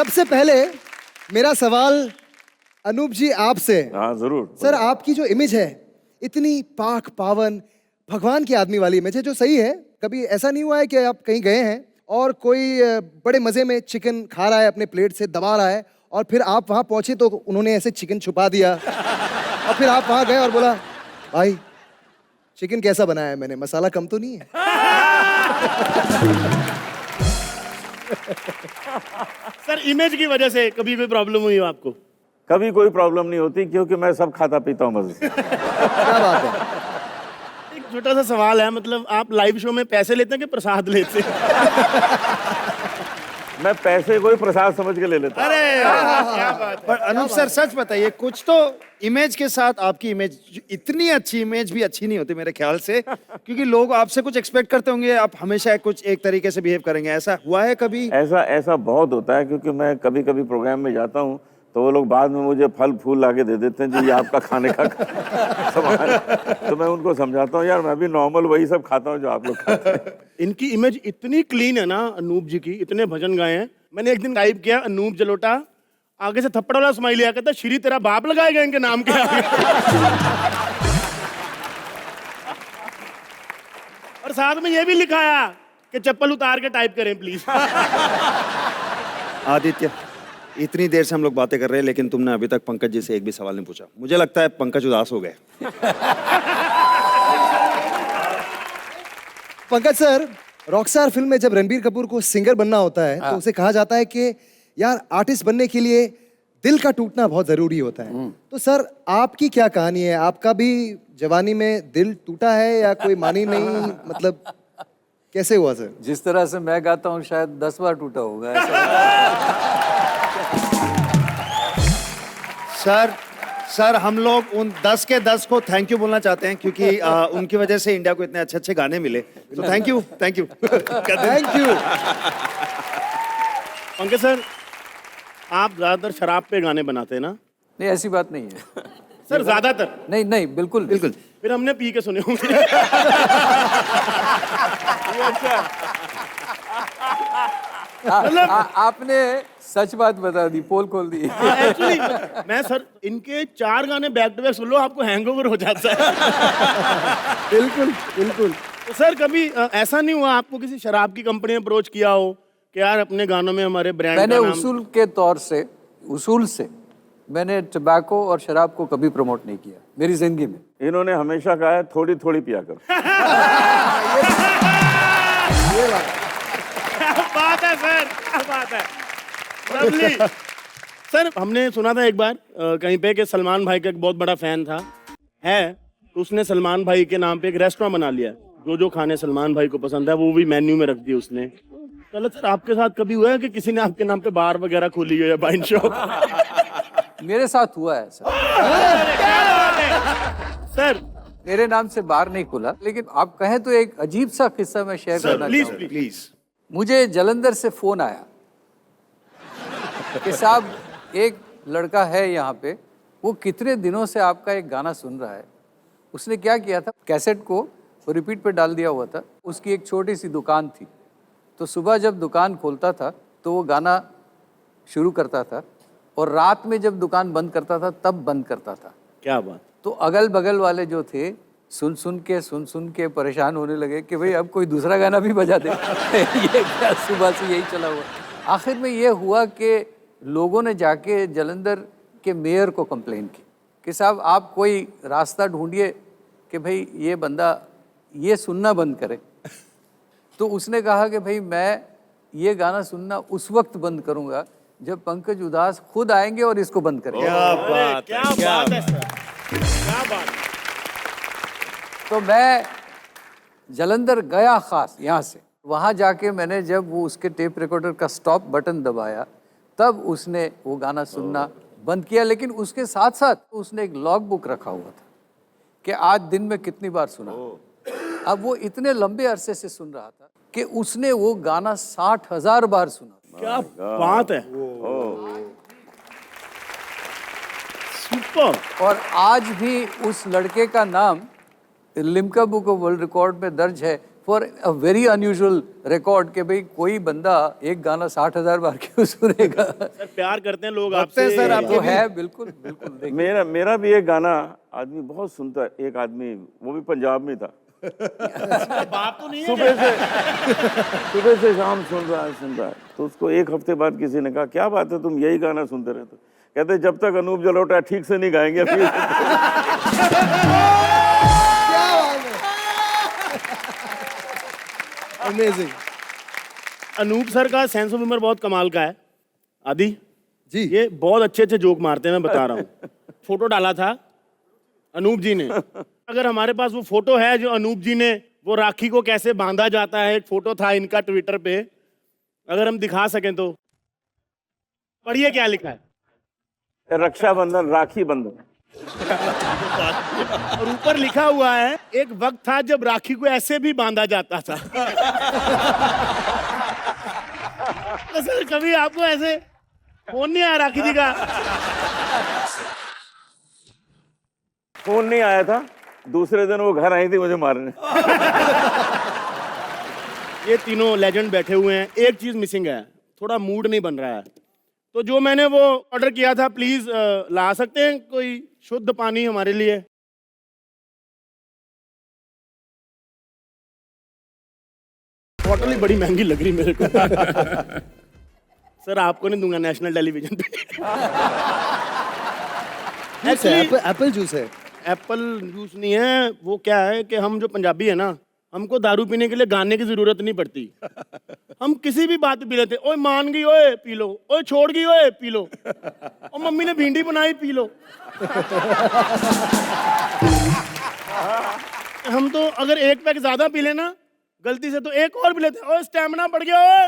सबसे पहले मेरा सवाल अनूप जी आपसे। हाँ जरूर सर, आपकी जो इमेज है इतनी पाक पावन भगवान की आदमी वाली इमेज है, जो सही है। कभी ऐसा नहीं हुआ है कि आप कहीं गए हैं और कोई बड़े मजे में चिकन खा रहा है, अपने प्लेट से दबा रहा है, और फिर आप वहां पहुंचे तो उन्होंने ऐसे चिकन छुपा दिया और फिर आप वहां गए और बोला, भाई चिकन कैसा बनाया है मैंने, मसाला कम तो नहीं है? सर, इमेज की वजह से कभी कोई प्रॉब्लम हुई हो आपको? कभी कोई प्रॉब्लम नहीं होती क्योंकि मैं सब खाता पीता हूँ मजे से। क्या बात है। एक छोटा सा सवाल है, मतलब आप लाइव शो में पैसे लेते हैं कि प्रसाद लेते हैं? मैं पैसे को ही प्रसाद समझ के ले लेता हूँ। अरे क्या बात है। पर अनूप सर सच बताइए, कुछ तो इमेज के साथ आपकी इमेज, इतनी अच्छी इमेज भी अच्छी नहीं होती मेरे ख्याल से, क्योंकि लोग आपसे कुछ एक्सपेक्ट करते होंगे, आप हमेशा कुछ एक तरीके से बिहेव करेंगे। ऐसा हुआ है कभी? ऐसा ऐसा बहुत होता है क्योंकि मैं कभी कभी प्रोग्राम में जाता हूँ तो वो लोग बाद में मुझे फल फूल लाके दे देते हैं, जो ये आपका खाने का सामान है। तो मैं उनको समझाता हूँ, यार मैं भी नॉर्मल वही सब खाता हूँ जो आप लोग खाते हैं। इनकी इमेज इतनी क्लीन है ना अनूप जी की, इतने भजन गाए हैं। मैंने एक दिन टाइप किया अनूप जलोटा, आगे से थप्पड़ वाला स्माइल आया, कहता श्री तेरा बाप लगाएगा इनके नाम के आगे। और साथ में ये भी लिखाया कि चप्पल उतार के टाइप करें प्लीज। आदित्य, इतनी देर से हम लोग बातें कर रहे हैं लेकिन तुमने अभी तक पंकज जी से एक भी सवाल नहीं पूछा। मुझे लगता है पंकज उदास हो गए। पंकज सर, रॉकस्टार फिल्म में जब रणबीर कपूर को सिंगर बनना होता है तो उसे कहा जाता है कि यार आर्टिस्ट बनने के लिए दिल का टूटना बहुत जरूरी होता है। तो सर, आपकी क्या कहानी है? आपका भी जवानी में दिल टूटा है या कोई मानी नहीं, मतलब कैसे हुआ सर? जिस तरह से मैं गाता हूँ शायद 10 बार टूटा होगा ऐसा। सर हम लोग उन 10 के 10 को थैंक यू बोलना चाहते हैं, क्योंकि उनकी वजह से इंडिया को इतने अच्छे अच्छे गाने मिले। तो thank you. Thank you. Pankaj sir, आप ज्यादातर शराब पे गाने बनाते हैं ना? नहीं, ऐसी बात नहीं है सर ज्यादातर नहीं नहीं, बिल्कुल बिल्कुल। फिर हमने पी के सुने होंगे। आपने सच बात बता दी, पोल खोल दी। एक्चुअली मैं सर इनके 4 गाने बैक टू बैक सुन लो, आपको हैंगओवर हो जाता है। बिल्कुल बिल्कुल। तो सर, कभी ऐसा नहीं हुआ आपको किसी शराब की कंपनी ने अप्रोच किया हो कि यार अपने गानों में हमारे ब्रांड मैंने का नाम... उसूल से मैंने टबैको और शराब को कभी प्रमोट नहीं किया मेरी जिंदगी में। इन्होंने हमेशा कहा है थोड़ी थोड़ी पिया करो। क्या बात है सर, क्या बात है। लवली। सर, हमने सुना था एक बार कहीं पे कि सलमान भाई का एक बहुत बड़ा फैन था, तो उसने सलमान भाई के नाम पे एक रेस्टोरेंट बना लिया। जो खाने सलमान भाई को पसंद है वो भी मेन्यू में रख दिए उसने। चलो सर, आपके साथ कभी हुआ है कि किसी ने आपके नाम पे बार वगैरह खोली हो या वाइन शॉप? मेरे साथ हुआ है सर। सर मेरे नाम से बार नहीं खुला, लेकिन आप कहें तो एक अजीब सा किस्सा मैं शेयर करना चाहूँगा। प्लीज। मुझे जलंधर से फोन आया कि साहब एक लड़का है यहाँ पे, वो कितने दिनों से आपका एक गाना सुन रहा है। उसने क्या किया था, कैसेट को रिपीट पे डाल दिया हुआ था। उसकी एक छोटी सी दुकान थी, तो सुबह जब दुकान खोलता था तो वो गाना शुरू करता था, और रात में जब दुकान बंद करता था तब बंद करता था। क्या बात। तो अगल बगल वाले जो थे सुन सुन के परेशान होने लगे कि भाई अब कोई दूसरा गाना भी बजा दे। ये क्या सुबह से यही चला हुआ। आखिर में ये हुआ कि लोगों ने जाके जलंधर के मेयर को कंप्लेन की कि साहब आप कोई रास्ता ढूंढिए कि भाई ये बंदा ये सुनना बंद करे। तो उसने कहा कि भाई मैं ये गाना सुनना उस वक्त बंद करूंगा जब पंकज उदास खुद आएंगे और इसको बंद करेंगे। क्या बात है सर, क्या बात। तो मैं जलंधर गया खास यहाँ से, वहाँ जाके मैंने जब वो उसके टेप रिकॉर्डर का स्टॉप बटन दबाया तब उसने वो गाना सुनना बंद किया। लेकिन उसके साथ साथ उसने एक लॉग बुक रखा हुआ था कि आज दिन में कितनी बार सुना। अब वो इतने लंबे अरसे से सुन रहा था कि उसने वो गाना 60,000 बार सुना। क्या बात है, सुपर। और आज भी उस लड़के का नाम Limca book of world record में दर्ज है for a very unusual record कि भाई कोई बंदा एक गाना 60,000 बार क्यों सुनेगा। सर प्यार करते हैं लोग करते हैं आपसे। सर, आपके तो भी। है बिल्कुल बिल्कुल। देखिए मेरा भी एक गाना आदमी बहुत सुनता है, एक आदमी वो भी पंजाब में था, बाप तो नहीं है सुबह से शाम सुन रहा है। तो उसको एक हफ्ते बाद किसी ने कहा क्या बात है तुम यही गाना सुनते रहते हो? कहते जब तक अनूप जलोटा ठीक से नहीं गाएंगे फिर अमेजिंग। अनूप सर का सेंस ऑफ ह्यूमर बहुत कमाल का है। आदि जी ये बहुत अच्छे अच्छे जोक मारते हैं, मैं बता रहा हूँ। फोटो डाला था अनूप जी ने। अगर हमारे पास वो फोटो है जो अनूप जी ने वो राखी को कैसे बांधा जाता है, एक फोटो था इनका ट्विटर पे, अगर हम दिखा सकें तो पढ़िए क्या लिखा है। रक्षाबंधन, राखी बंधन। और ऊपर लिखा हुआ है एक वक्त था जब राखी को ऐसे भी बांधा जाता था। तो सर कभी आपको ऐसे फोन नहीं आया राखी जी का? फोन नहीं आया था, दूसरे दिन वो घर आई थी मुझे मारने। ये तीनों लेजेंड बैठे हुए हैं, एक चीज मिसिंग है, थोड़ा मूड नहीं बन रहा है। तो जो मैंने वो ऑर्डर किया था प्लीज ला सकते हैं कोई शुद्ध पानी हमारे लिए? बॉटल ही बड़ी महंगी लग रही मेरे को। सर आपको नहीं दूंगा नेशनल टेलीविजन पे। एक्चुअली एप्पल जूस है। एप्पल जूस नहीं है, वो क्या है कि हम जो पंजाबी है ना, हमको दारू पीने के लिए गाने की जरूरत नहीं पड़ती। हम किसी भी बात पे पी लेते, ओए मान गई ओए पी लो, ओए छोड़ गई ओए पी लो, और मम्मी ने भिंडी बनाई पी लो। हम तो अगर एक पैक ज्यादा पी लेना गलती से तो एक और पी लेते, ओए स्टैमिना बढ़ गया ओए।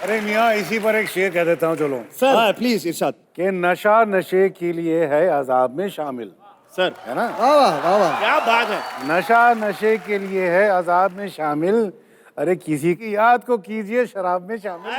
अरे मियाँ इसी पर एक शेर कह देता हूँ चलो, सर प्लीज इरशाद। कि नशा नशे के लिए है अजाब में शामिल, सर है ना? वाह वाह वाह वाह। क्या बात है। नशा नशे के लिए है अजाब में शामिल, अरे किसी की याद को कीजिए शराब में शामिल।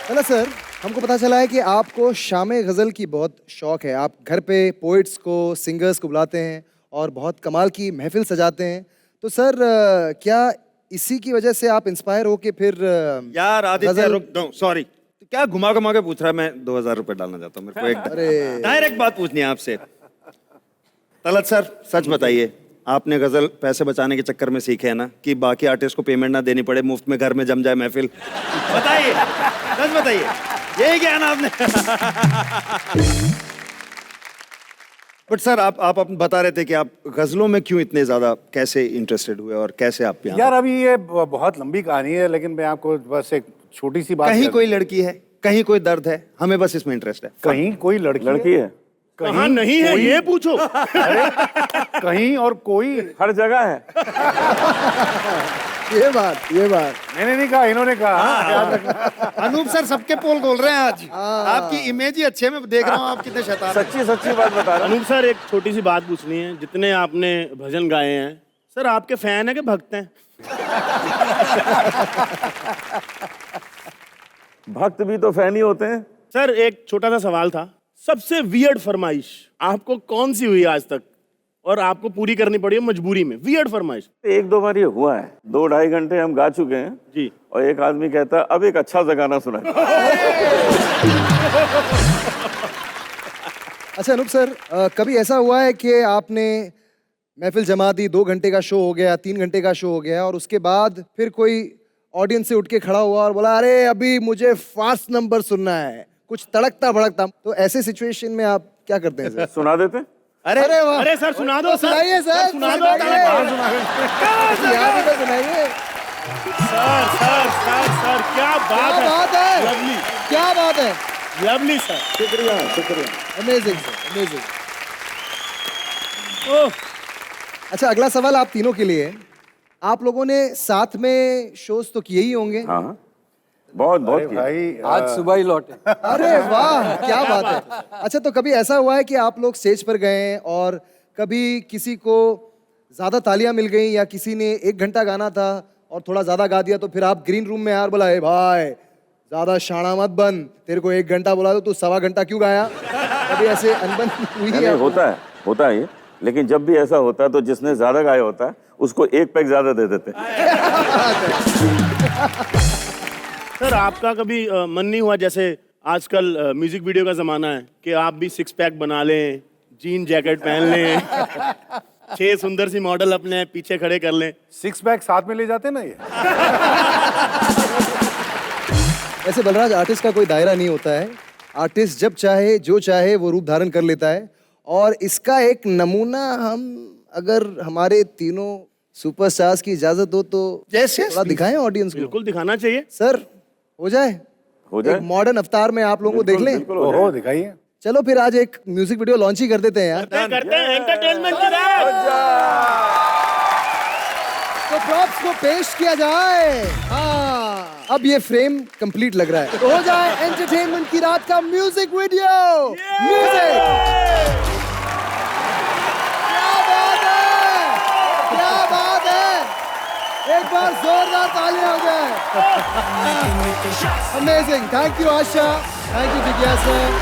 चला सर, हमको पता चला है कि आपको शामे गज़ल की बहुत शौक है। आप घर पे पोइट्स को, सिंगर्स को बुलाते हैं और बहुत कमाल की महफिल सजाते हैं। तो सर क्या इसी की वजह से आप इंस्पायर हो के फिर यार आदित्य गजल- रुक दो, सॉरी। क्या घुमा घुमा के पूछ रहा है? मैं 2000 रुपए डालना चाहता हूँ, मेरे को एक अरे डायरेक्ट बात पूछनी है आपसे। तलत सर सच बताइए, आपने गजल पैसे बचाने के चक्कर में सीखे है ना, कि बाकी आर्टिस्ट को पेमेंट ना देनी पड़े, मुफ्त में घर में जम जाए महफिल? बताइए, सच बताइए, यही क्या ना आपने? बट सर आप बता रहे थे कि आप गजलों में क्यों इतने ज्यादा कैसे इंटरेस्टेड हुए और कैसे आप यहाँ? यार अभी ये बहुत लंबी कहानी है, लेकिन मैं आपको बस एक छोटी सी बात कहीं कोई लड़की है, कहीं कोई दर्द है, हमें बस इसमें इंटरेस्ट है। कहीं कोई लड़की है, कहाँ नहीं है ये पूछो। कहीं और कोई। हर जगह है। ये बात मैंने नहीं कहा, इन्होंने कहा। याद रखना। अनूप सर सबके पोल खोल रहे हैं आज। आपकी इमेज ही अच्छी है, मैं देख रहा हूँ आप कितने शैतान हैं। सच्ची बात बता रहा हूँ। अनूप सर एक छोटी सी बात पूछनी है, जितने आपने भजन गाए हैं सर, आपके फैन है कि भक्त हैं? भक्त भी तो फैन ही होते हैं। सर एक छोटा सा सवाल था, सबसे वियर्ड फरमाइश आपको कौन सी हुई आज तक और आपको पूरी करनी पड़ी है मजबूरी में? वियर्ड फरमाइश। एक दो बार ये हुआ है, 2-2.5 घंटे हम गा चुके हैं जी। और एक आदमी कहता है अब एक अच्छा सा गाना सुना। अच्छा अनूप सर, कभी ऐसा हुआ है कि आपने महफिल जमा दी, 2 घंटे का शो हो गया, 3 घंटे का शो हो गया, और उसके बाद फिर कोई ऑडियंस से उठ के खड़ा हुआ और बोला अरे अभी मुझे फास्ट नंबर सुनना है, कुछ तड़कता भड़कता, तो ऐसे सिचुएशन में आप क्या करते हैं सर? सुना देते? अरे वाह, अरे सर सुना दो, सर सुनाइए सर, सुना दो। यहाँ भी तो सुनाइए। सर क्या क्या बात है, बात है, लवली क्या बात है, लवली सर। शुक्रिया। Amazing sir, amazing. ओह अच्छा अगला सवाल आप तीनों के लिए। आप लोगों ने साथ में शोज तो किए ही होंगे। हाँ बहुत अरे किया। भाई आज सुबह ही लौटे। अरे वाह क्या बात है। अच्छा तो कभी ऐसा हुआ है कि आप लोग स्टेज पर गए हैं और कभी किसी को ज्यादा तालियां मिल गई, या किसी ने 1 घंटा गाना था और थोड़ा ज्यादा गा दिया, तो फिर आप ग्रीन रूम में यार बोला ए भाई ज्यादा शाना मत बन, तेरे को 1 घंटा बोला तो तू 1.25 घंटा क्यों गाया? कभी ऐसे अनबन हुई नहीं, है? होता है ये। लेकिन जब भी ऐसा होता है तो जिसने ज्यादा गाया होता है उसको एक पैक ज्यादा दे देते हैं। सर आपका कभी मन नहीं हुआ, जैसे आजकल म्यूजिक वीडियो का जमाना है, कि आप भी सिक्स पैक बना लें, जीन जैकेट पहन लें, 6 सुंदर सी मॉडल अपने पीछे खड़े कर लें? 6 पैक साथ में ले जाते ना ये। ऐसे बलराज, आर्टिस्ट का कोई दायरा नहीं होता है। आर्टिस्ट जब चाहे जो चाहे वो रूप धारण कर लेता है, और इसका एक नमूना हम अगर हमारे तीनों सुपरस्टार्स की इजाजत हो तो थोड़ा दिखाएं ऑडियंस को। बिल्कुल दिखाना चाहिए सर, हो जाए हो जाए। एक मॉडर्न अवतार में आप लोगों को देख लें। बिल्कुल हो जाए। ओहो, दिखाइए। चलो फिर आज एक म्यूजिक वीडियो लॉन्च ही कर देते हैं यार। करते हैं एंटरटेनमेंट की रात। तो प्रॉप्स को पेश किया जाए। हाँ, अब ये फ्रेम कंप्लीट लग रहा है। तो हो जाए एंटरटेनमेंट की रात का म्यूजिक वीडियो। म्यूजिक, क्या बात है, क्या बात है। एक बार जोरदार तालियां हो जाए। Amazing, thank you Asha, thank you जिज्ञासा।